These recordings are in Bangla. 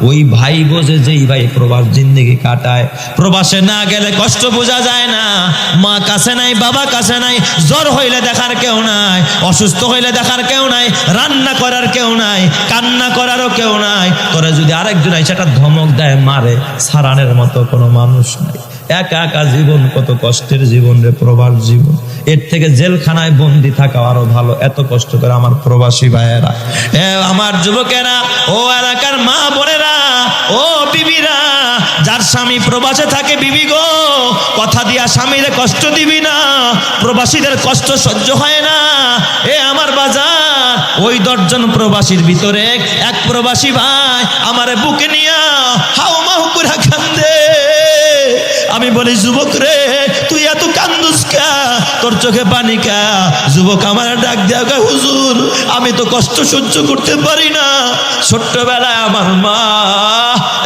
ওই ভাই বোঝে যেই ভাই প্রবাস জিন্দেগি কাটায়। প্রবাসে না গেলে কষ্ট বোঝা যায় না। মা কাছে নাই, বাবা কাছে নাই, জ্বর হইলে দেখার কেউ নাই, অসুস্থ হইলে দেখার কেউ নাই, রান্না করার কেউ নাই, কান্না করারও কেউ নাই। তোরা যদি আরেকজন আইসা একটা ধমক দেয়, মারে, সারানের মতো কোনো মানুষ নাই। একা একা জীবন, কত কষ্টের জীবন রে প্রবাস জীবন। এর থেকে জেলখানায় বন্দি থাকা আরো ভালো। এত কষ্ট করে আমার প্রবাসী ভাইয়েরা, আমার যুবকেরা, ও এলাকার মা বোনেরা, ও বিবিরা, যার স্বামী প্রবাসে থাকে, বিবি গো, কথা দিয়া স্বামীরে কষ্ট দিবি না। প্রবাসীদের কষ্ট সহ্য হয় না। এ আমার বাজার, ওই 10 জন প্রবাসীর ভিতরে এক প্রবাসী ভাই আমারে বুকে নিয়া হাউ মাউ করে কান্দে। আমি বলি, যুবক রে, তুই এত কান্দুস কা? তোর চোখে পানি কা? যুবক আমার ডাক দেয়া কয়, হুজুর, আমি তো কষ্ট সহ্য করতে পারি না। ছোট্টবেলায় আমার মা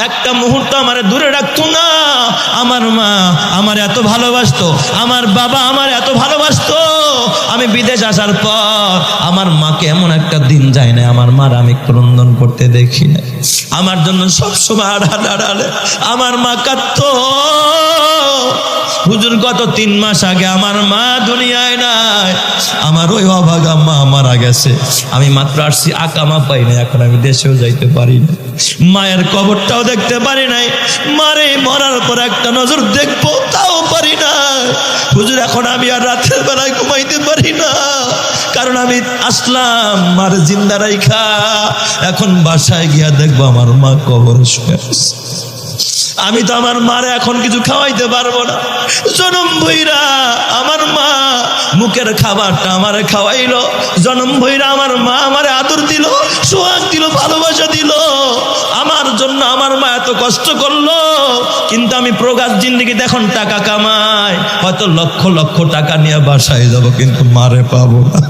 একটা মুহূর্ত আমার দূরে রাখতো না। আমার মা আমার এত ভালোবাসতো, আমার বাবা আমার এত ভালোবাসতো। আমি বিদেশ আসার পর আমার মাকে এমন একটা দিন যায় না আমার মার আমি ক্রন্দন করতে দেখি না। আমার জন্য সবসময় আড়ালে আমার মা কাঁদতো। হুজুর, গত 3 মাস আগে আমার মা দুনিয়ায় নাই। আমার ওই অভাগা মা মারা গেছে। আমি মাত্র আসছি, আকামা পাই না, এখন আমি দেশেও যাইতে পারি না, মায়ের কবরটাও দেখতে পারি নাই। মারে মরার পর একটা নজর দেখবো তাও পারি না। হুজুর, এখন আমি আর রাতের বেলায় ঘুমাইতে পারি না, কারণ আমি আসলাম মার জিন্দা রাইখা, এখন বাসায় গিয়া দেখবো আমার মা কবরে শুয়ে আছে। আমি তো আমার মারে এখন কিছু খাওয়াইতে পারবো না। জনম ভইরা আমার মা মুখের খাবারটা আমারে খাওয়াইলো। জনম ভইরা আমার মা আমারে আদর দিল, সোহাগ দিল, ভালোবাসা দিল। আমার জন্য আমার মা এত কষ্ট করলো। কিন্তু আমি প্রবাস জিন্দেগিতে এখন টাকা কামাই, হয়তো লক্ষ লক্ষ টাকা নিয়ে বাসায় যাব, কিন্তু মারে পাবো না।